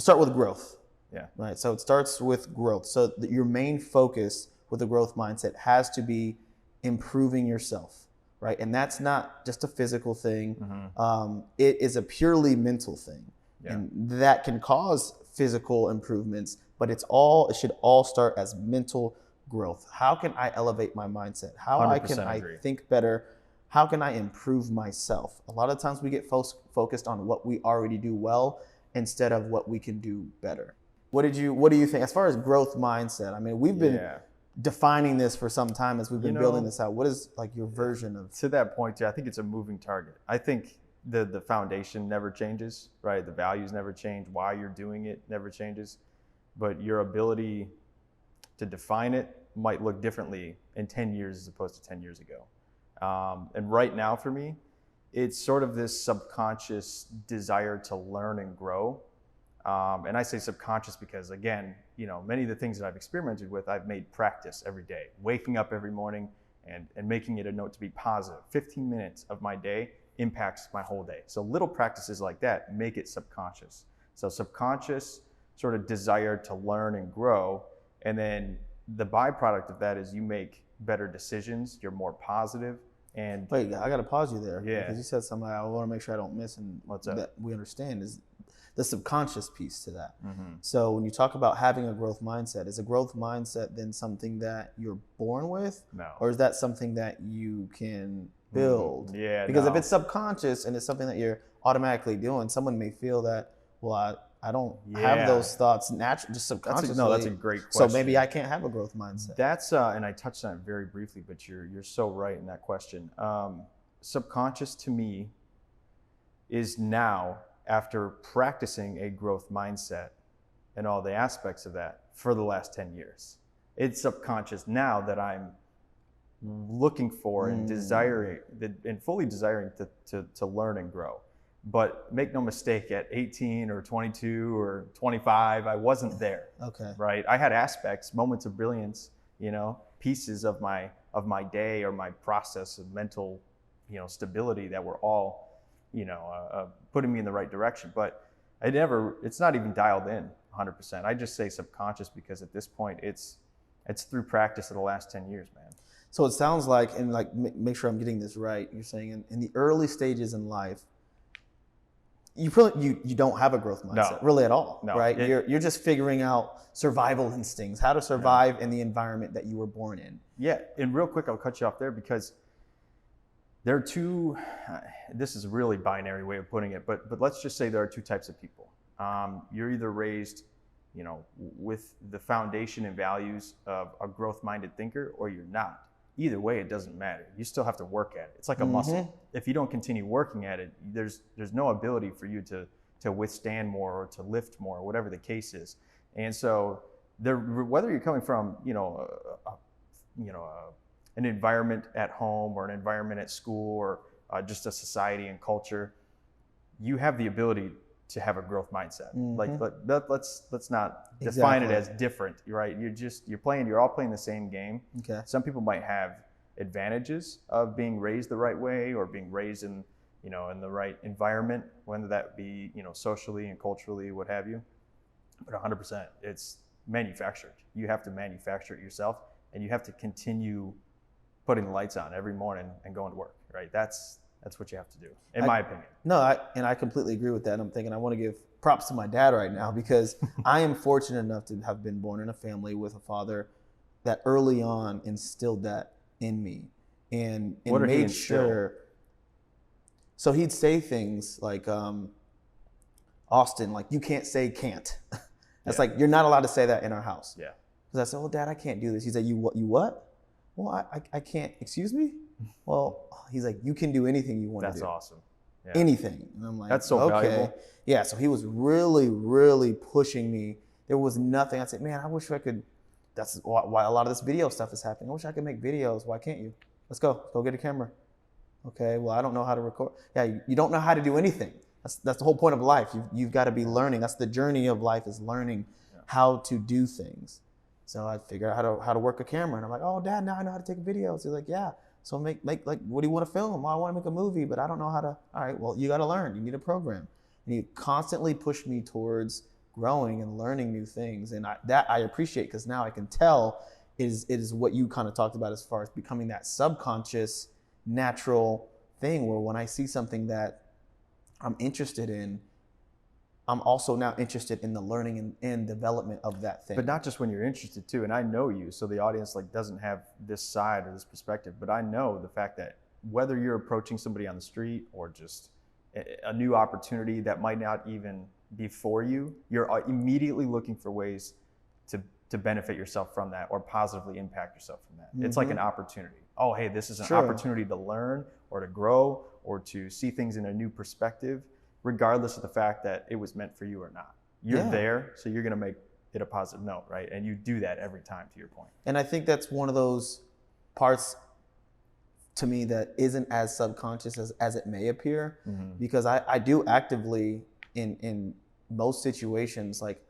we'll start with growth. Yeah. Right. So it starts with growth. So your main focus with a growth mindset has to be improving yourself. Right. And that's not just a physical thing. It is a purely mental thing. Yeah. And that can cause physical improvements, but it should all start as mental growth. How can I elevate my mindset? How can I think better? How can I improve myself? A lot of times we get focused on what we already do well instead of what we can do better. What do you think as far as growth mindset? I mean, we've been defining this for some time as we've been building this out. What is like your version of? To that point, too, I think it's a moving target. I think the foundation never changes, right? The values never change. Why you're doing it never changes, but your ability to define it might look differently in 10 years as opposed to 10 years ago. And right now for me, it's sort of this subconscious desire to learn and grow. And I say subconscious because, again, many of the things that I've experimented with, I've made practice every day, waking up every morning and making it a note to be positive. 15 minutes of my day impacts my whole day. So little practices like that make it subconscious. So subconscious sort of desire to learn and grow. And then the byproduct of that is you make better decisions. You're more positive. And wait, I got to pause you there. Yeah. Because you said something I want to make sure I don't miss, and that we understand is the subconscious piece to that. So when you talk about having a growth mindset, is a growth mindset then something that you're born with? No. Or is that something that you can build? Yeah. Because if it's subconscious and it's something that you're automatically doing, someone may feel that, well, I don't have those thoughts naturally, just subconsciously. That's a great question. So maybe I can't have a growth mindset. That's and I touched on it very briefly, but you're so right in that question. Subconscious to me is now, after practicing a growth mindset and all the aspects of that for the last 10 years. It's subconscious now that I'm looking for and desiring and fully desiring to learn and grow. But make no mistake, at 18 or 22 or 25, I wasn't there. Okay. Right? I had aspects, moments of brilliance, pieces of my day or my process of mental, stability that were all putting me in the right direction, but it's not even dialed in 100%. I just say subconscious because at this point it's through practice of the last 10 years, man. So it sounds like, and like, make sure I'm getting this right, you're saying in the early stages in life, you don't have a growth mindset really at all, right? You're just figuring out survival instincts, how to survive in the environment that you were born in. Yeah, and real quick, I'll cut you off there because there are two, this is a really binary way of putting it, but let's just say there are two types of people. You're either raised, with the foundation and values of a growth-minded thinker, or you're not. Either way, it doesn't matter. You still have to work at it. It's like a muscle. If you don't continue working at it, there's no ability for you to withstand more or to lift more, whatever the case is. And so whether you're coming from, an environment at home or an environment at school or just a society and culture, you have the ability to have a growth mindset. Let's not define it as different, right? You're all playing the same game. Okay. Some people might have advantages of being raised the right way or being raised in the right environment, whether that be, socially and culturally, what have you. But 100%, it's manufactured. You have to manufacture it yourself, and you have to continue putting the lights on every morning and going to work, right? That's what you have to do, in my opinion. No, I completely agree with that. I'm thinking I want to give props to my dad right now because I am fortunate enough to have been born in a family with a father that early on instilled that in me and made sure. So he'd say things like, Austin, like, you can't say can't. That's like, you're not allowed to say that in our house. Yeah. Because I said, well, Dad, I can't do this. He said, you what? Well, I can't, excuse me? Well, he's like, you can do anything you want to do. That's awesome. Yeah. Anything. And I'm like, that's so valuable. Yeah, so he was really, really pushing me. There was nothing. I said, man, I wish I could, that's why a lot of this video stuff is happening. I wish I could make videos. Why can't you? Let's go get a camera. Okay, well, I don't know how to record. Yeah, you don't know how to do anything. That's the whole point of life. You've got to be learning. That's the journey of life, is learning how to do things. So I figured out how to work a camera, and I'm like, oh, Dad, now I know how to take videos. He's like, yeah. So make like, what do you want to film? Well, I want to make a movie, but I don't know how to. All right, well, you got to learn. You need a program. And he constantly pushed me towards growing and learning new things. And I appreciate, because now I can tell is what you kind of talked about as far as becoming that subconscious, natural thing where when I see something that I'm interested in, I'm also now interested in the learning and development of that thing. But not just when you're interested too. And I know you, so the audience like doesn't have this side or this perspective, but I know the fact that whether you're approaching somebody on the street or just a new opportunity that might not even be for you, you're immediately looking for ways to benefit yourself from that or positively impact yourself from that. Mm-hmm. It's like an opportunity. Oh, hey, this is an opportunity to learn or to grow or to see things in a new perspective, regardless of the fact that it was meant for you or not. You're there, so you're going to make it a positive note, right? And you do that every time, to your point. And I think that's one of those parts to me that isn't as subconscious as it may appear, because I do actively in most situations, like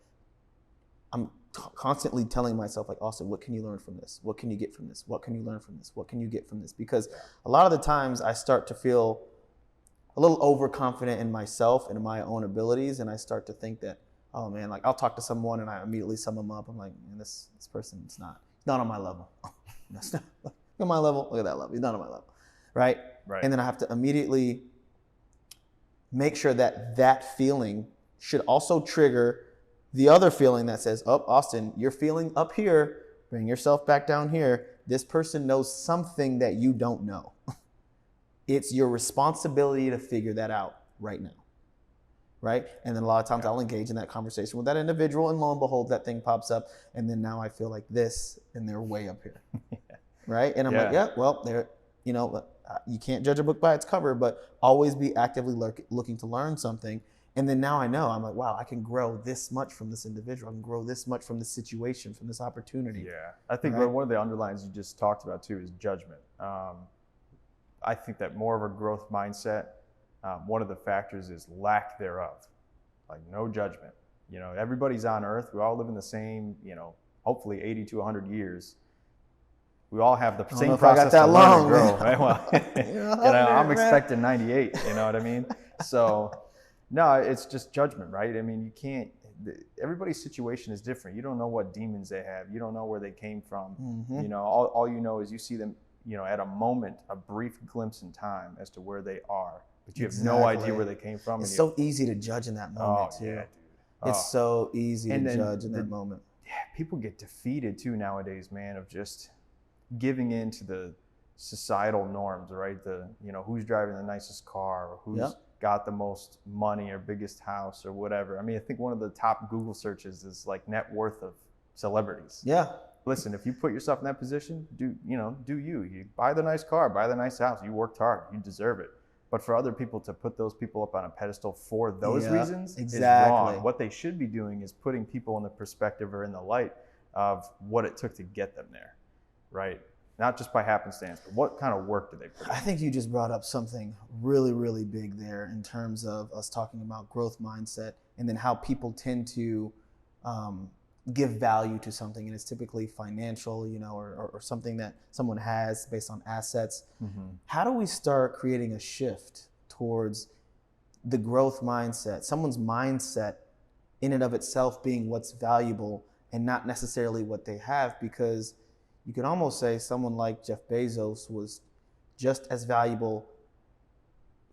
I'm constantly telling myself, like, Austin, what can you learn from this? What can you get from this? What can you learn from this? What can you get from this? Because a lot of the times I start to feel a little overconfident in myself and in my own abilities, and I start to think that, oh man, like I'll talk to someone and I immediately sum them up. I'm like, man, this person is not on my level. That's not on my level. Look at that level. He's not on my level, right? And then I have to immediately make sure that that feeling should also trigger the other feeling that says, oh, Austin, you're feeling up here. Bring yourself back down here. This person knows something that you don't know. It's your responsibility to figure that out right now, right? And then a lot of times I'll engage in that conversation with that individual, and lo and behold, that thing pops up, and then now I feel like this, and they're way up here, right? And I'm like, yeah, well, they're, you know, you can't judge a book by its cover, but always be actively looking to learn something. And then now I know, I'm like, wow, I can grow this much from this individual. I can grow this much from this situation, from this opportunity. Yeah, I think one of the underlines you just talked about too is judgment. I think that more of a growth mindset, one of the factors is lack thereof, like no judgment. You know, everybody's on earth. We all live in the same, you know, hopefully 80 to 100 years. We all have the same process to learn and grow, right? Well, you know, I'm expecting 98, you know what I mean? So, no, it's just judgment, right? I mean, you can't, everybody's situation is different. You don't know what demons they have. You don't know where they came from. You know, all you know is you see them, you know, at a moment, a brief glimpse in time as to where they are, but you have no idea where they came from. It's so easy to judge in that moment too. Yeah, dude. It's so easy to judge in that moment. Yeah, people get defeated too nowadays, man, of just giving in to the societal norms, right? The, you know, who's driving the nicest car, or who's got the most money or biggest house or whatever. I mean, I think one of the top Google searches is like net worth of celebrities. Yeah. Listen, if you put yourself in that position, do you buy the nice car, buy the nice house, you worked hard, you deserve it. But for other people to put those people up on a pedestal for those reasons is wrong. What they should be doing is putting people in the perspective or in the light of what it took to get them there, right? Not just by happenstance, but what kind of work do they put in? I think you just brought up something really, really big there in terms of us talking about growth mindset, and then how people tend to give value to something, and it's typically financial, you know, or something that someone has based on assets. How do we start creating a shift towards the growth mindset, someone's mindset in and of itself being what's valuable and not necessarily what they have? Because you could almost say someone like Jeff Bezos was just as valuable,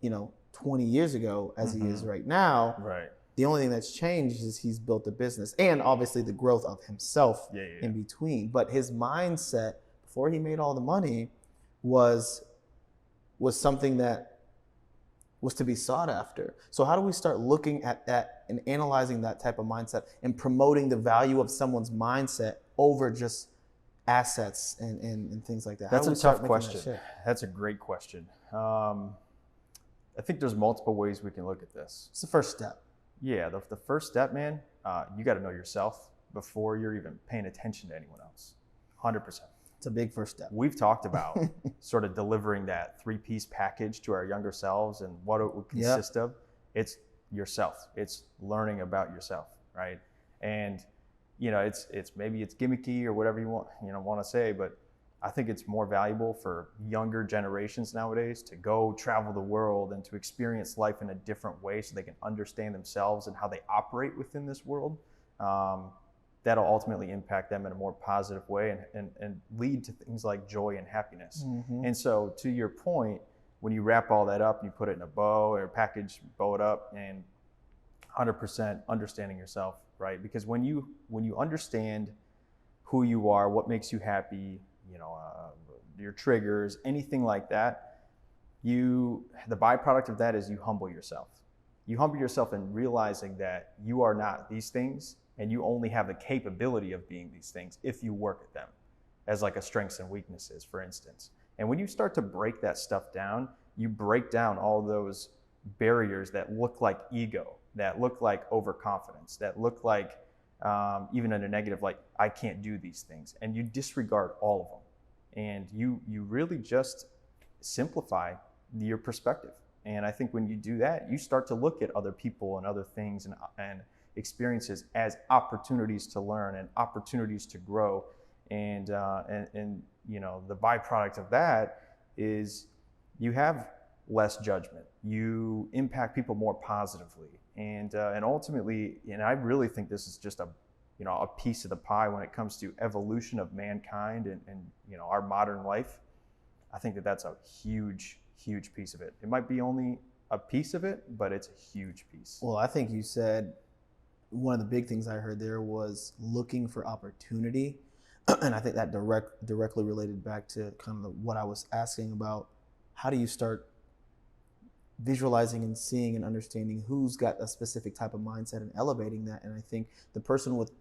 you know, 20 years ago as he is right now. Right. The only thing that's changed is he's built a business, and obviously the growth of himself in between. But his mindset before he made all the money was something that was to be sought after. So how do we start looking at that and analyzing that type of mindset and promoting the value of someone's mindset over just assets and things like that? That's a tough question. That's a great question. I think there's multiple ways we can look at this. It's the first step. Yeah, the first step, man, you got to know yourself before you're even paying attention to anyone else. 100%. It's a big first step. We've talked about sort of delivering that 3-piece package to our younger selves and what it would consist of. It's yourself. It's learning about yourself, right? And you know, it's maybe it's gimmicky or whatever you want to say, but I think it's more valuable for younger generations nowadays to go travel the world and to experience life in a different way so they can understand themselves and how they operate within this world. That'll ultimately impact them in a more positive way and lead to things like joy and happiness. Mm-hmm. And so to your point, when you wrap all that up and you put it in a bow or a package, bow it up, and 100% understanding yourself, right? Because when you understand who you are, what makes you happy, your triggers, anything like that, the byproduct of that is you humble yourself. You humble yourself in realizing that you are not these things, and you only have the capability of being these things if you work at them, as like a strengths and weaknesses, for instance. And when you start to break that stuff down, you break down all those barriers that look like ego, that look like overconfidence, that look like even in a negative, like I can't do these things, and you disregard all of them. And you really just simplify your perspective. And I think when you do that, you start to look at other people and other things and experiences as opportunities to learn and opportunities to grow. And the byproduct of that is you have less judgment. You impact people more positively. And ultimately, and I really think this is just a piece of the pie when it comes to evolution of mankind and our modern life. I think that's a huge, huge piece of it. It might be only a piece of it, but it's a huge piece. Well, I think you said one of the big things I heard there was looking for opportunity. And I think that directly related back to kind of what I was asking about. How do you start visualizing and seeing and understanding who's got a specific type of mindset and elevating that? And I think the person with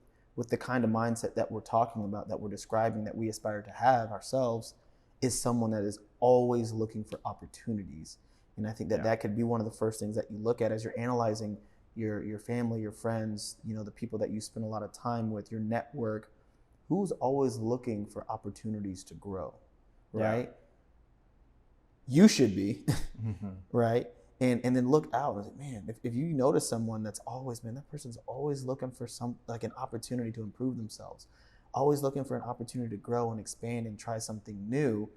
the kind of mindset that we're talking about, that we're describing, that we aspire to have ourselves, is someone that is always looking for opportunities. And I think that could be one of the first things that you look at as you're analyzing your family, your friends, the people that you spend a lot of time with, your network. Who's always looking for opportunities to grow, right? Yeah. You should be, mm-hmm. right? And then look out and say, man, if you notice someone that's always, that person's always looking for an opportunity to improve themselves, always looking for an opportunity to grow and expand and try something new.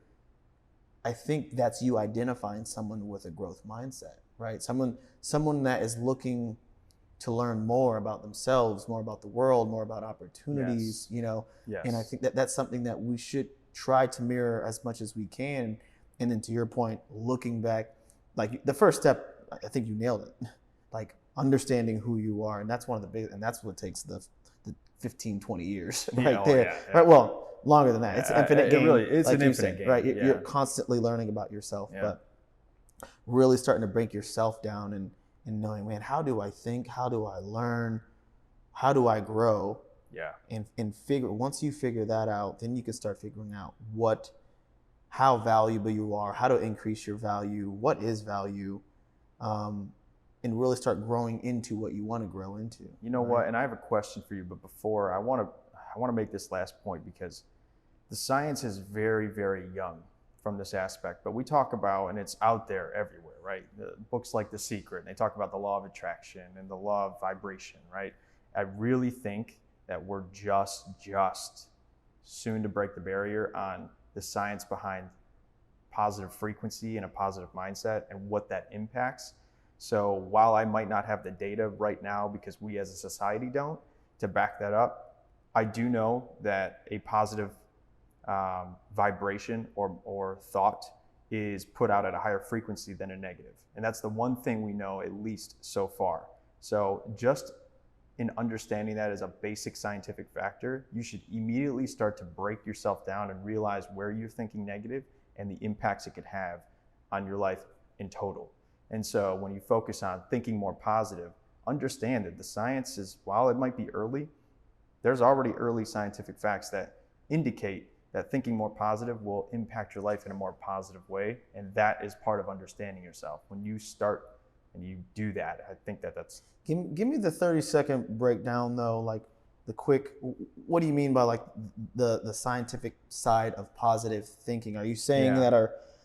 I think that's you identifying someone with a growth mindset, right? Someone that is looking to learn more about themselves, more about the world, more about opportunities, Yes. And I think that's something that we should try to mirror as much as we can. And then to your point, looking back, like the first step, I think you nailed it, like understanding who you are. And that's one of the big, and that's what takes the 15, 20 years right there. Yeah. Right. Well, longer than that. It's an infinite game. It's like an infinite game. Right. You're constantly learning about yourself, but really starting to break yourself down and knowing, man, how do I think? How do I learn? How do I grow? Yeah. And once you figure that out, then you can start figuring out how valuable you are, how to increase your value, what is value, and really start growing into what you want to grow into. You know what? And I have a question for you, but before I want to make this last point, because the science is very, very young from this aspect, but we talk about, and it's out there everywhere, right? The books like The Secret, and they talk about the law of attraction and the law of vibration, right? I really think that we're just soon to break the barrier on the science behind positive frequency and a positive mindset and what that impacts. So while I might not have the data right now, because we as a society don't, to back that up, I do know that a positive vibration or thought is put out at a higher frequency than a negative. And that's the one thing we know, at least so far. So just in understanding that as a basic scientific factor, you should immediately start to break yourself down and realize where you're thinking negative and the impacts it could have on your life in total. And so when you focus on thinking more positive, understand that the science is, while it might be early, there's already early scientific facts that indicate that thinking more positive will impact your life in a more positive way. And that is part of understanding yourself. When you start and you do that, I think that's... Give me the 30-second breakdown though, like the quick, what do you mean by like the scientific side of positive thinking? Are you saying that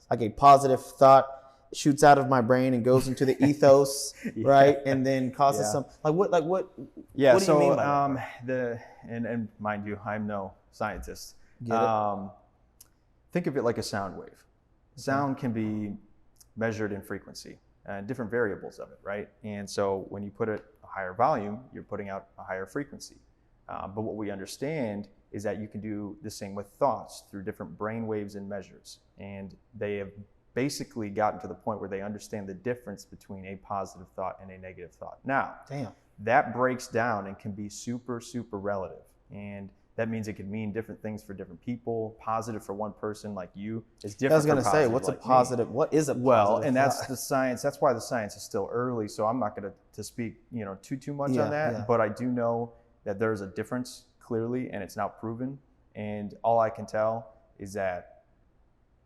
like a positive thought shoots out of my brain and goes into the ethos, right? And then causes some, what do you mean by that? And mind you, I'm no scientist. Get it? think of it like a sound wave. Sound can be measured in frequency and different variables of it, right? And so when you put it a higher volume, you're putting out a higher frequency. But what we understand is that you can do the same with thoughts through different brain waves and measures. And they have basically gotten to the point where they understand the difference between a positive thought and a negative thought. Now, that breaks down and can be super, super relative. And that means it could mean different things for different people. Positive for one person like you is different. I was going to say, what's like a positive? What is a positive? Well, and that's thought? the science. That's why the science is still early. So I'm not going to speak, too much on that. But I do know that there's a difference clearly, and it's now proven. And all I can tell is that,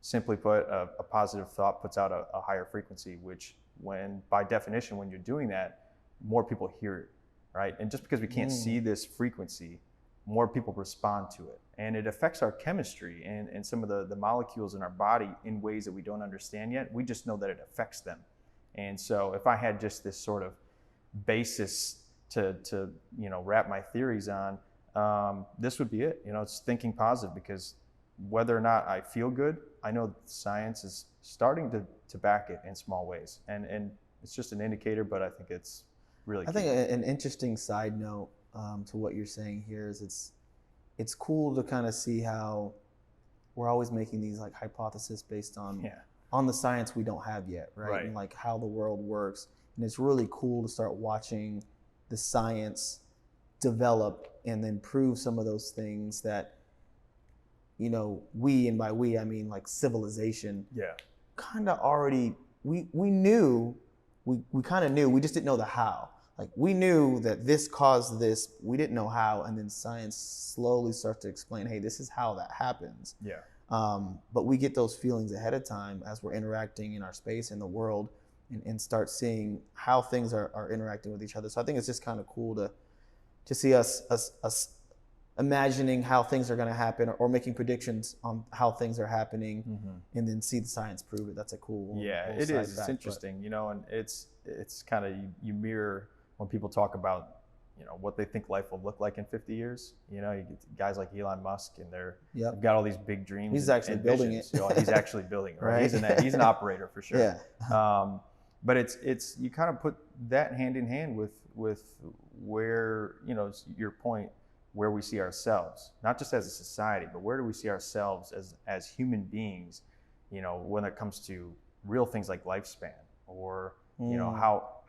simply put, a positive thought puts out a higher frequency, which, by definition, when you're doing that, more people hear it, right? And just because we can't see this frequency, more people respond to it. And it affects our chemistry and some of the molecules in our body in ways that we don't understand yet. We just know that it affects them. And so if I had just this sort of basis to wrap my theories on, this would be it. It's thinking positive, because whether or not I feel good, I know science is starting to back it in small ways. And it's just an indicator, but I think it's really key. I think an interesting side note to what you're saying here is it's cool to kind of see how we're always making these like hypotheses based on the science we don't have yet, right? And like how the world works. And it's really cool to start watching the science develop and then prove some of those things that, we, and by we I mean like civilization, kind of already, we knew, we kind of knew, we just didn't know the how. Like we knew that this caused this, we didn't know how, and then science slowly starts to explain, hey, this is how that happens. But we get those feelings ahead of time as we're interacting in our space, in the world, and start seeing how things are interacting with each other. So I think it's just kind of cool to see us imagining how things are going to happen, or making predictions on how things are happening, and then see the science prove it. That's a cool it is. It's interesting, and it's kind of, you mirror when people talk about what they think life will look like in 50 years. You get guys like Elon Musk, and they've got all these big dreams. He's actually building it. He's actually building it, right? He's an operator for sure. But it's you kind of put that hand in hand with where, your point, where we see ourselves, not just as a society, but where do we see ourselves as human beings, when it comes to real things like lifespan, or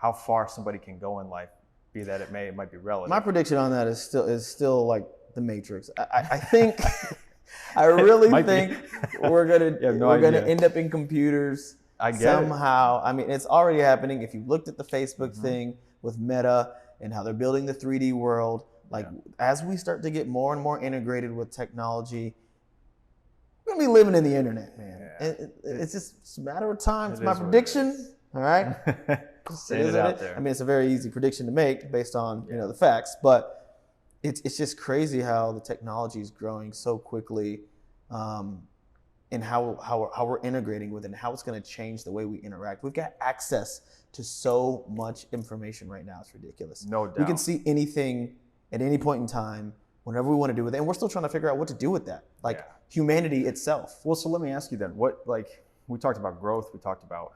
how far somebody can go in life, be that it might be relative. My prediction on that is still like the Matrix. I think I really think we're gonna end up in computers somehow. I mean, it's already happening. If you looked at the Facebook thing with Meta and how they're building the 3D world, as we start to get more and more integrated with technology, we're gonna be living in the internet, man. It's just a matter of time. It's my prediction. All right. Saying it out there. I mean, it's a very easy prediction to make based on the facts, but it's just crazy how the technology is growing so quickly, and how we're integrating with it, and how it's going to change the way we interact. We've got access to so much information right now; it's ridiculous. No doubt. We can see anything at any point in time, whenever we want to do with it, and we're still trying to figure out what to do with that, humanity itself. Well, so let me ask you then, we talked about growth, we talked about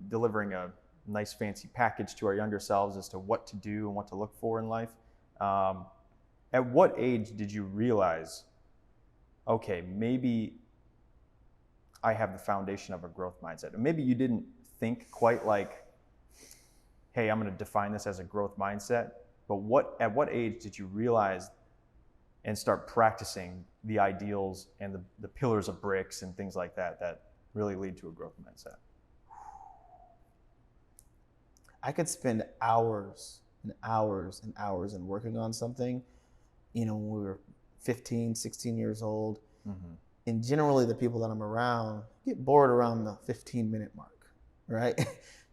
delivering a nice fancy package to our younger selves as to what to do and what to look for in life. At what age did you realize, okay, maybe I have the foundation of a growth mindset? And maybe you didn't think quite like, hey, I'm going to define this as a growth mindset. But at what age did you realize and start practicing the ideals and the pillars of bricks and things like that really lead to a growth mindset? I could spend hours and hours and hours in working on something, when we were 15, 16 years old. And generally the people that I'm around get bored around the 15-minute mark, right?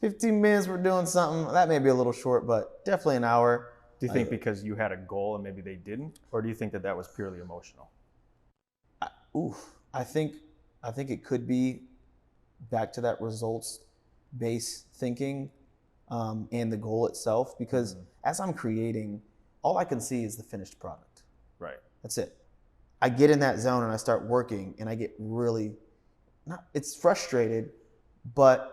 15 minutes we're doing something, that may be a little short, but definitely an hour. Do you think because you had a goal and maybe they didn't? Or do you think that was purely emotional? I think it could be back to that results-based thinking. And the goal itself, because as I'm creating, all I can see is the finished product. Right. That's it. I get in that zone and I start working and I get really, it's frustrated, but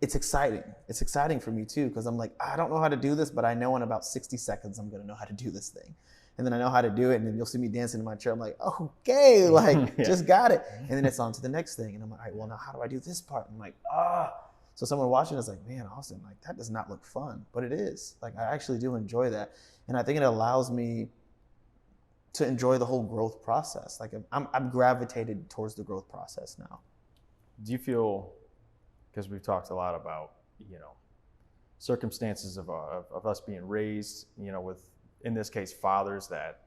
it's exciting. It's exciting for me too, because I'm like, I don't know how to do this, but I know in about 60 seconds I'm gonna know how to do this thing. And then I know how to do it, and then you'll see me dancing in my chair. I'm like, okay, like just got it. And then it's on to the next thing. And I'm like, all right, well now how do I do this part? And I'm like, So someone watching is like, man, Austin, like that does not look fun, but it is. Like I actually do enjoy that. And I think it allows me to enjoy the whole growth process. Like I'm gravitated towards the growth process now. Do you feel, because we've talked a lot about, circumstances of us being raised, with, in this case, fathers that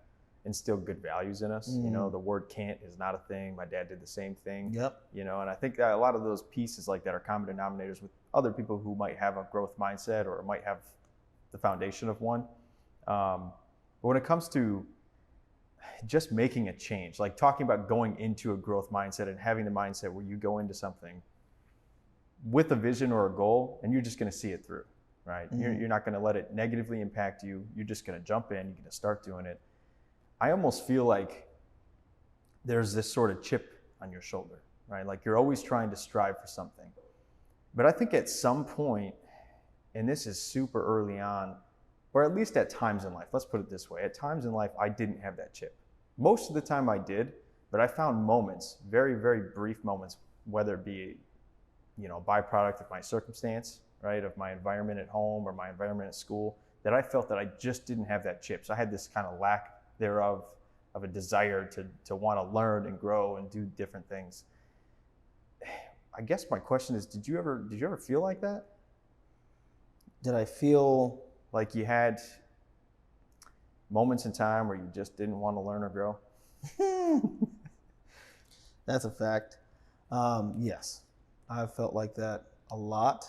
instill good values in us. The word can't is not a thing. My dad did the same thing. Yep. And I think that a lot of those pieces like that are common denominators with other people who might have a growth mindset or might have the foundation of one. But when it comes to just making a change, like talking about going into a growth mindset and having the mindset where you go into something with a vision or a goal and you're just going to see it through, right? You're not going to let it negatively impact you. You're just going to jump in, you're going to start doing it. I almost feel like there's this sort of chip on your shoulder, right? Like you're always trying to strive for something. But I think at some point, and this is super early on, or at least at times in life, let's put it this way, at times in life, I didn't have that chip. Most of the time I did, but I found moments, very, very brief moments, whether it be, a byproduct of my circumstance, right, of my environment at home or my environment at school, that I felt that I just didn't have that chip. So I had this kind of lack thereof of a desire to want to learn and grow and do different things. I guess my question is, did you ever feel like that? Did I feel like you had moments in time where you just didn't want to learn or grow? That's a fact. Yes, I've felt like that a lot.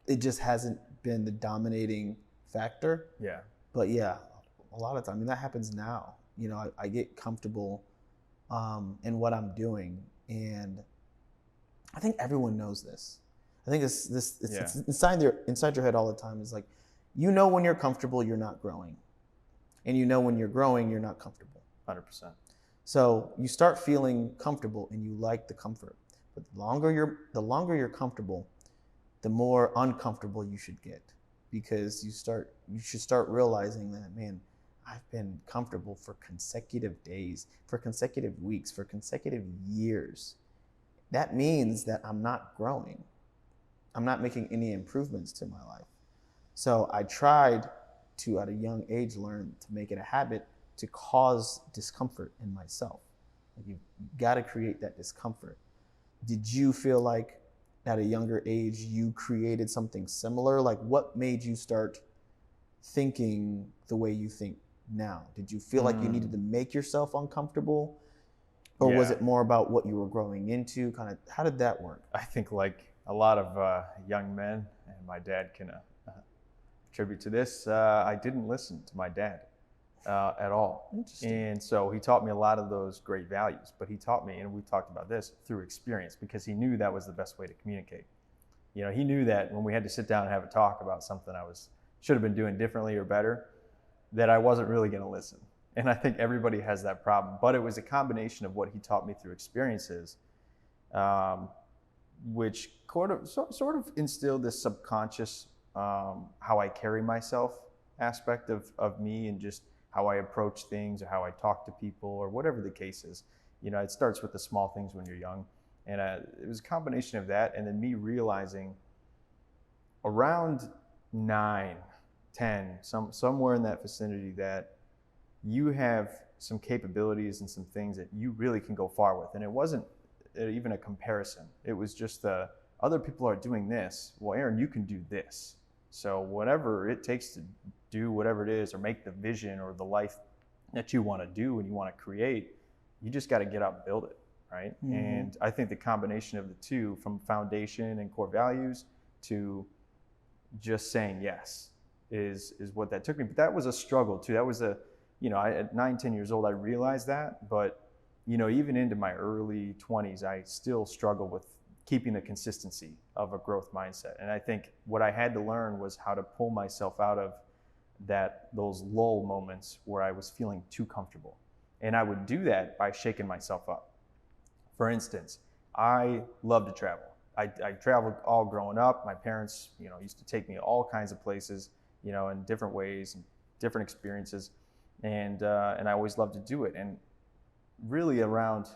It just hasn't been the dominating factor. Yeah. But yeah, a lot of time. I mean, that happens now. I get comfortable in what I'm doing, and I think everyone knows this. I think it's inside your head all the time. Is like, when you're comfortable, you're not growing, and when you're growing, you're not comfortable. 100%. So you start feeling comfortable, and you like the comfort. But the longer you're comfortable, the more uncomfortable you should get, because you should start realizing that, man, I've been comfortable for consecutive days, for consecutive weeks, for consecutive years. That means that I'm not growing. I'm not making any improvements to my life. So I tried to, at a young age, learn to make it a habit to cause discomfort in myself. Like you've got to create that discomfort. Did you feel like at a younger age you created something similar? Like what made you start thinking the way you think now? Did you feel like you needed to make yourself uncomfortable? Or was it more about what you were growing into? Kind of, how did that work? I think like a lot of young men, and my dad can attribute to this, I didn't listen to my dad at all. And so he taught me a lot of those great values, but he taught me, and we've talked about this, through experience, because he knew that was the best way to communicate. He knew that when we had to sit down and have a talk about something I should have been doing differently or better, that I wasn't really going to listen. And I think everybody has that problem, but it was a combination of what he taught me through experiences, which sort of instilled this subconscious how I carry myself aspect of me, and just how I approach things or how I talk to people or whatever the case is. It starts with the small things when you're young. And it was a combination of that, and then me realizing around 9, 10, somewhere in that vicinity, that you have some capabilities and some things that you really can go far with. And it wasn't even a comparison. It was just other people are doing this. Well, Aaron, you can do this. So whatever it takes to do whatever it is, or make the vision or the life that you want to do and you want to create, you just got to get out and build it, right? Mm-hmm. And I think the combination of the two, from foundation and core values to just saying yes, is what that took me. But that was a struggle too. That was at 9, 10 years old, I realized that. But even into my early 20s, I still struggle with keeping the consistency of a growth mindset. And I think what I had to learn was how to pull myself out of those lull moments where I was feeling too comfortable. And I would do that by shaking myself up. For instance, I love to travel. I traveled all growing up. My parents, used to take me all kinds of places, in different ways, and different experiences, and I always loved to do it. And really around,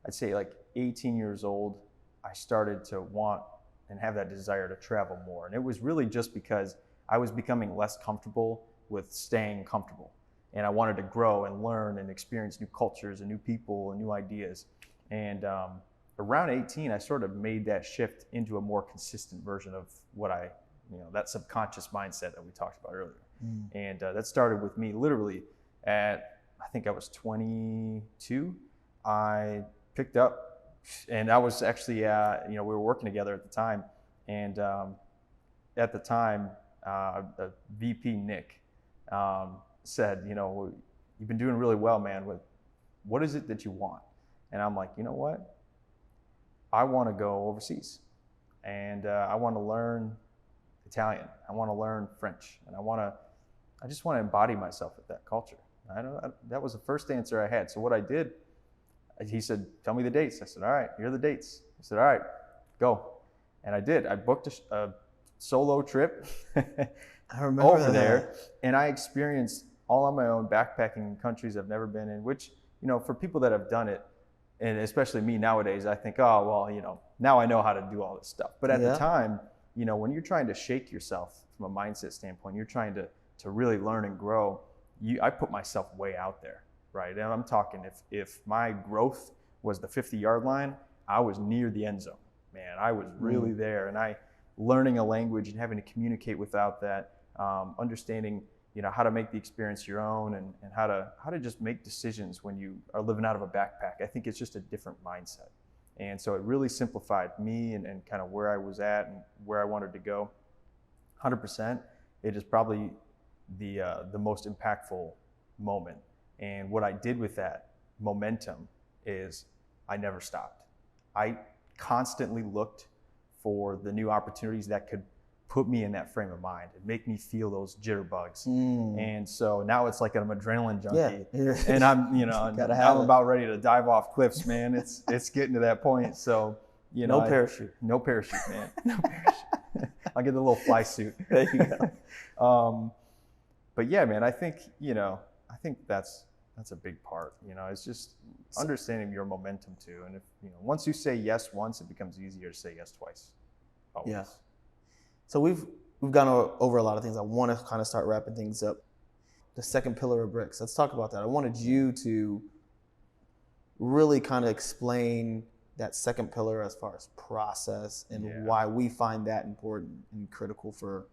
I'd say like 18 years old, I started to want and have that desire to travel more. And it was really just because I was becoming less comfortable with staying comfortable, and I wanted to grow and learn and experience new cultures and new people and new ideas. And around 18, I sort of made that shift into a more consistent version of what that subconscious mindset that we talked about earlier. And that started with me literally at, I think I was 22. I picked up, and I was actually, we were working together at the time. And at the time, the VP, Nick, said, you've been doing really well, man. What is it that you want? And I'm like, you know what? I want to go overseas, and I want to learn Italian. I want to learn French, and I just want to embody myself with that culture. That was the first answer I had. So what I did, he said, tell me the dates. I said, all right, here are the dates. He said, all right, go. And I did. I booked a solo trip I remember over there, and I experienced all on my own, backpacking in countries I've never been in, which, for people that have done it, and especially me nowadays, I think, oh, well, now I know how to do all this stuff. But at the time, when you're trying to shake yourself from a mindset standpoint, you're trying to really learn and grow, I put myself way out there, right? And I'm talking, if my growth was the 50-yard line, I was near the end zone, man. I was really there, and learning a language and having to communicate without that, understanding how to make the experience your own, and how to just make decisions when you are living out of a backpack. I think it's just a different mindset. And so it really simplified me and kind of where I was at and where I wanted to go. 100%, it is probably the most impactful moment. And what I did with that momentum is I never stopped. I constantly looked for the new opportunities that could put me in that frame of mind and make me feel those jitterbugs. And so now it's like I'm an adrenaline junkie, and I'm, I'm about ready to dive off cliffs, man. It's getting to that point. So, no parachute, man. No parachute. I'll get the little fly suit. There you go. But yeah, man, I think that's a big part. It's just understanding your momentum too. And if, once you say yes once, it becomes easier to say yes twice. Always. Yeah. So we've gone over a lot of things. I want to kind of start wrapping things up. The second pillar of bricks. Let's talk about that. I wanted you to really kind of explain that second pillar as far as process and why we find that important and critical for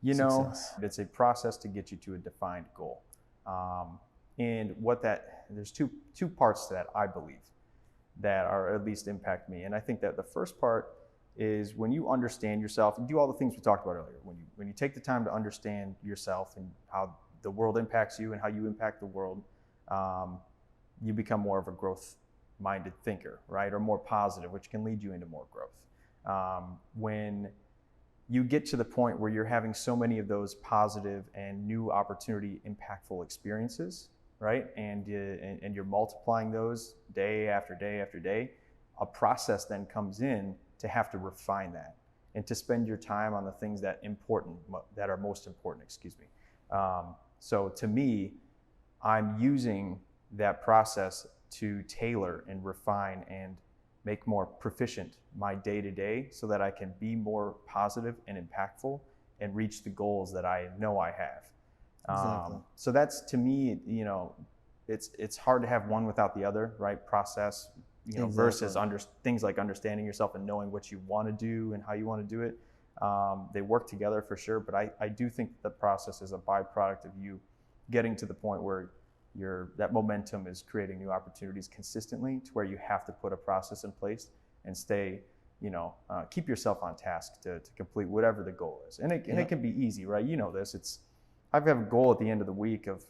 success. It's a process to get you to a defined goal. And there's two parts to that, I believe, that are at least impact me. And I think that the first part is when you understand yourself and do all the things we talked about earlier. When you take the time to understand yourself and how the world impacts you and how you impact the world, you become more of a growth-minded thinker, right? Or more positive, which can lead you into more growth. When you get to the point where you're having so many of those positive and new opportunity, impactful experiences, right? And you're multiplying those day after day after day, a process then comes in to have to refine that and to spend your time on the things that are most important, So to me, I'm using that process to tailor and refine and make more proficient my day-to-day so that I can be more positive and impactful and reach the goals that I know I have. Exactly. So that's, to me, it's hard to have one without the other, right? Process, Exactly. Versus things like understanding yourself and knowing what you want to do and how you want to do it. They work together for sure, but I do think the process is a byproduct of you getting to the point where that momentum is creating new opportunities consistently, to where you have to put a process in place and stay, keep yourself on task to complete whatever the goal is. And it can be easy, right? I have a goal at the end of the week of,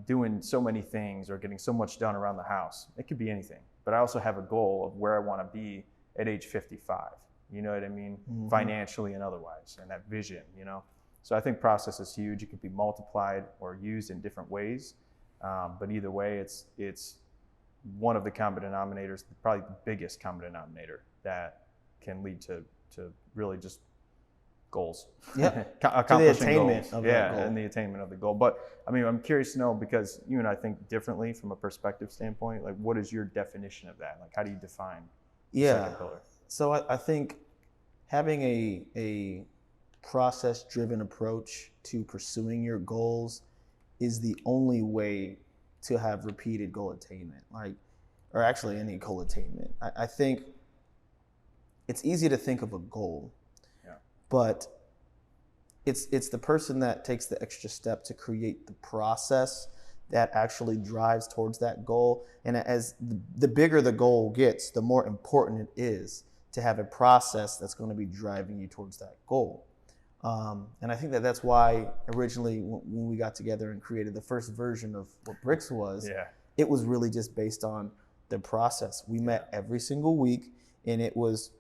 doing so many things or getting so much done around the house. It could be anything, but I also have a goal of where I want to be at age 55. You know what I mean? Mm-hmm. Financially and otherwise, and that vision, So I think process is huge. It can be multiplied or used in different ways. But either way, it's one of the common denominators, probably the biggest common denominator that can lead to really just goals. Yep. Accomplishing attainment goals. of that goal. And the attainment of the goal. But I mean, I'm curious to know, because you and I think differently from a perspective standpoint. Like, what is your definition of that? Like, how do you define the second pillar? So I think having a process-driven approach to pursuing your goals is the only way to have repeated goal attainment, or actually any goal attainment. I think it's easy to think of a goal, but it's the person that takes the extra step to create the process that actually drives towards that goal. And as the bigger the goal gets, the more important it is to have a process that's going to be driving you towards that goal. And I think that's why originally when we got together and created the first version of what Bricks was, it was really just based on the process. We met every single week, and it was,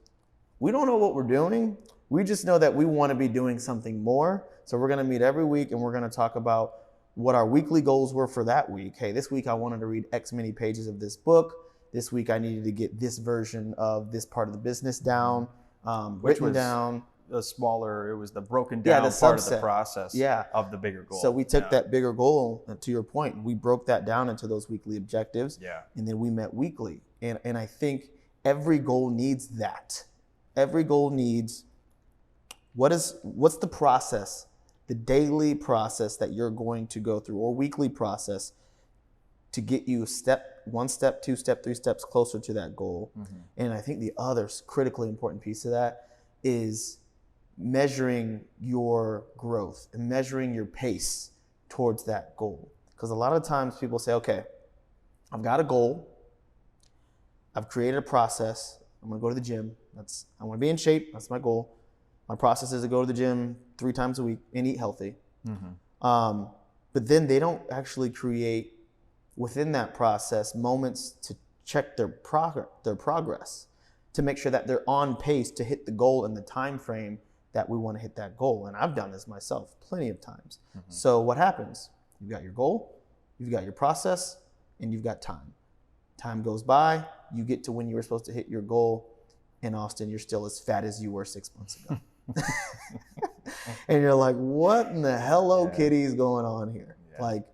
we don't know what we're doing. We just know that we want to be doing something more. So we're going to meet every week, and we're going to talk about what our weekly goals were for that week. Hey, this week I wanted to read X many pages of this book. This week I needed to get this version of this part of the business down, written down. The smaller, it was the broken down part of the process of the bigger goal. So we took that bigger goal, and to your point, we broke that down into those weekly objectives, and then we met weekly. And I think every goal needs that. Every goal needs, what's the process, the daily process that you're going to go through, or weekly process, to get you one step, 2 steps, 3 steps closer to that goal. And I think the other critically important piece of that is measuring your growth and measuring your pace towards that goal. Because a lot of times people say, okay, I've got a goal, I've created a process, I'm gonna go to the gym, I wanna be in shape, that's my goal. My process is to go to the gym 3 times a week and eat healthy. But then they don't actually create within that process moments to check their progress, to make sure that they're on pace to hit the goal in the time frame that we want to hit that goal. And I've done this myself plenty of times. So what happens? You've got your goal, you've got your process, and you've got time. Time goes by, you get to when you were supposed to hit your goal, and Austin, you're still as fat as you were 6 months ago. And you're like, what in the Hello Kitty is going on here? Like,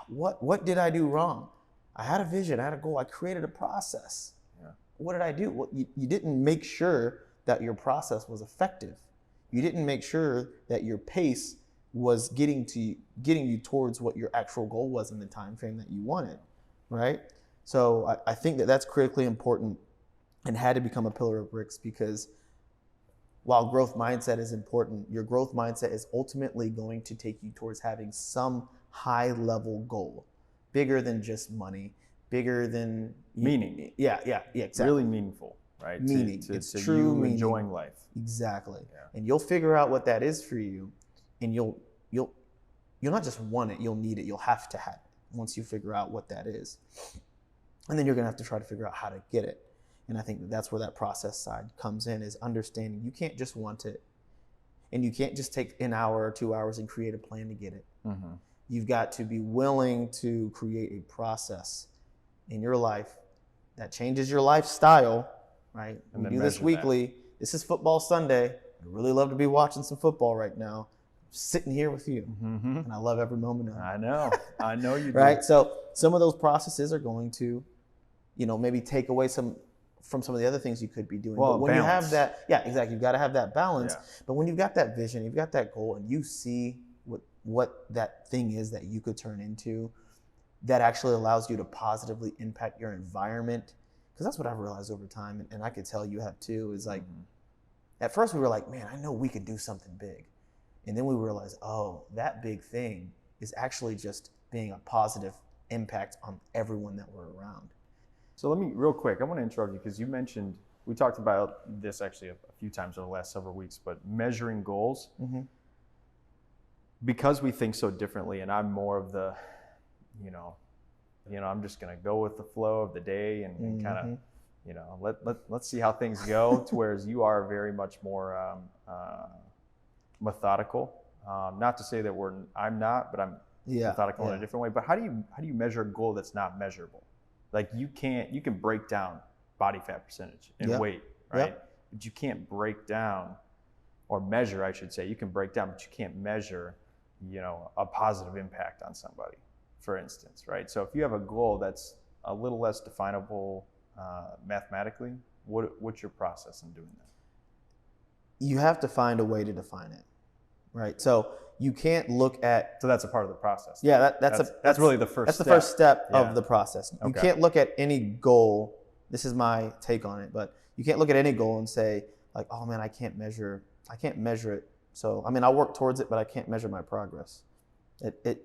what did I do wrong? I had a vision, I had a goal, I created a process. What did I do? Well, you didn't make sure that your process was effective. You didn't make sure that your pace was getting you towards what your actual goal was in the time frame that you wanted, right? So I think that's critically important and had to become a pillar of Bricks, because while growth mindset is important, your growth mindset is ultimately going to take you towards having some high level goal, bigger than just money, bigger than meaning. Yeah, exactly. Really meaningful, right? Meaning. It's true you meaning. Enjoying life. Exactly. And you'll figure out what that is for you, and you'll not just want it, you'll need it, you'll have to have it once you figure out what that is. And then you're gonna have to try to figure out how to get it. And I think that's where that process side comes in, is understanding you can't just want it, and you can't just take an hour or 2 hours and create a plan to get it. You've got to be willing to create a process in your life that changes your lifestyle, right? We do this weekly. This is Football Sunday. I'd really love to be watching some football right now, sitting here with you. And I love every moment of it. I know you do. Right? So some of those processes are going to, maybe take away from some of the other things you could be doing. Well, but when balance. you have that, exactly. You've got to have that balance. Yeah. But when you've got that vision, you've got that goal, and you see what that thing is that you could turn into, that actually allows you to positively impact your environment. Because that's what I've realized over time, and I could tell you have too, is like, at first we were like, man, I know we could do something big. And then we realized, oh, that big thing is actually just being a positive impact on everyone that we're around. So let me, real quick, I want to interrupt you, because you mentioned, we talked about this actually a few times over the last several weeks, but measuring goals. Because we think so differently, and I'm more of the, I'm just going to go with the flow of the day and kind of, let's see how things go, to whereas you are very much more methodical. Not to say that I'm not, but Yeah. Methodical in a different way. But how do you measure a goal that's not measurable? Like you can break down body fat percentage and weight, right? But you can't break down or measure, I should say. You can break down, but you can't measure, a positive impact on somebody, for instance, right? So if you have a goal that's a little less definable mathematically, what's your process in doing that? You have to find a way to define it, right? So you can't look at. So that's a part of the process. Yeah, that's really the first. That's step. the first step of the process. You can't look at any goal. This is my take on it, but you can't look at any goal and say like, oh man, I can't measure it. So I mean, I'll work towards it, but I can't measure my progress.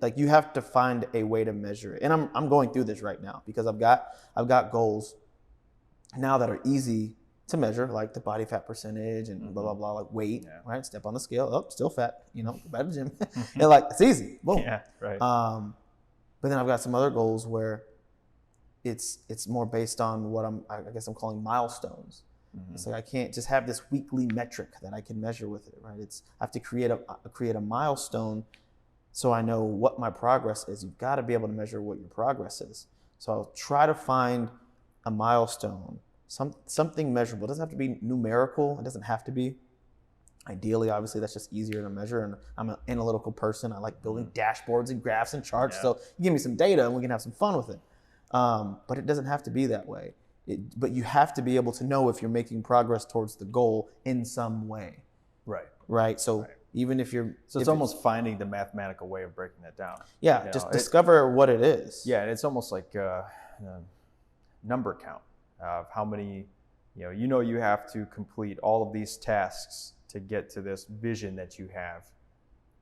Like you have to find a way to measure it, and I'm going through this right now because I've got goals now that are easy to measure, like the body fat percentage and blah blah blah, like weight, right? Step on the scale, oh, still fat, go back to the gym, and like it's easy, boom. Yeah, right. But then I've got some other goals where it's more based on what I guess I'm calling milestones. It's like I can't just have this weekly metric that I can measure with it, right? I have to create a milestone so I know what my progress is. You've got to be able to measure what your progress is. So I'll try to find a milestone, something measurable. It doesn't have to be numerical. It doesn't have to be. Ideally, obviously, that's just easier to measure. And I'm an analytical person. I like building dashboards and graphs and charts. Yeah. So you give me some data and we can have some fun with it. But it doesn't have to be that way. But you have to be able to know if you're making progress towards the goal in some way. Right. So even if you're... So it's almost finding the mathematical way of breaking that down. Yeah, just discover what it is. Yeah, and it's almost like a number count of how many, you have to complete all of these tasks to get to this vision that you have.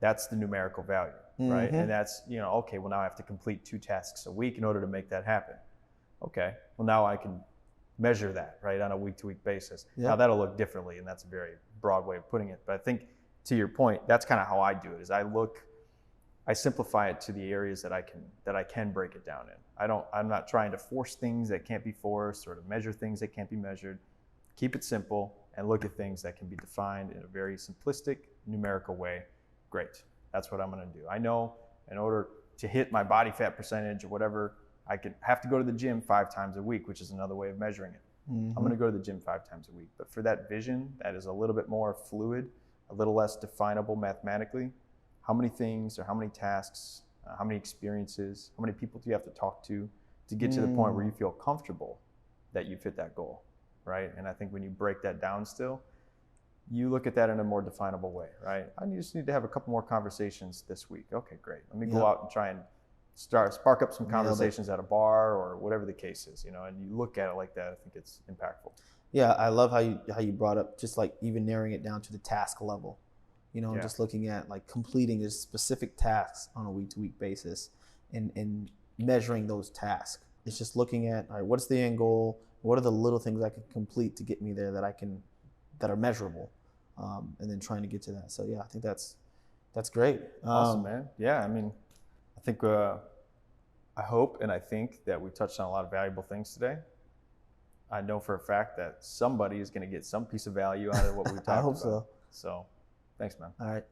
That's the numerical value, right? And that's, okay, well now I have to complete 2 tasks a week in order to make that happen. Okay, well now I can measure that, right, on a week-to-week basis. Yep. Now that'll look differently, and that's a very broad way of putting it. But I think, to your point, that's kind of how I do it. Is I simplify it to the areas that I can break it down in. I'm not trying to force things that can't be forced or to measure things that can't be measured. Keep it simple and look at things that can be defined in a very simplistic, numerical way. Great. That's what I'm going to do. I know in order to hit my body fat percentage or whatever, I could have to go to the gym 5 times a week, which is another way of measuring it. I'm going to go to the gym 5 times a week. But for that vision that is a little bit more fluid, a little less definable mathematically, how many things or how many tasks, how many experiences, how many people do you have to talk to get to the point where you feel comfortable that you've hit that goal, right? And I think when you break that down still, you look at that in a more definable way, right? I just need to have a couple more conversations this week. Okay, great. Let me go out and try and spark up some conversations at a bar or whatever the case is, and you look at it like that. I think it's impactful. Yeah, I love how you brought up just like even narrowing it down to the task level, just looking at like completing a specific tasks on a week-to-week basis and measuring those tasks. It's just looking at, all right, what's the end goal? What are the little things I can complete to get me there that are measurable, and then trying to get to that. So yeah, I think that's great. Awesome, man. Yeah, I mean, I think I hope and I think that we touched on a lot of valuable things today. I know for a fact that somebody is going to get some piece of value out of what we talked about. I hope so. So, thanks, man. All right.